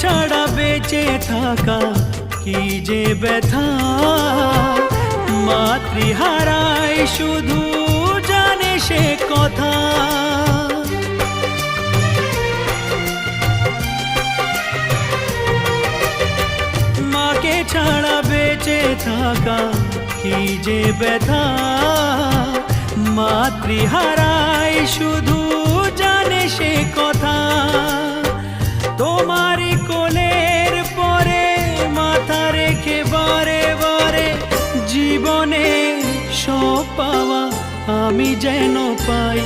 ছাড়া বেঁচে থাকা কি যে ব্যথা, মাতৃহারায় শুধু জানে সে কথা। মাকে ছাড়া বেঁচে থাকা কি যে ব্যথা, মাতৃহারায় শুধু জানে সে কথা। তোমারই কোলের পরে মাথা রেখে বারে বারে জীবনে সব পাওয়া আমি যেন পাই।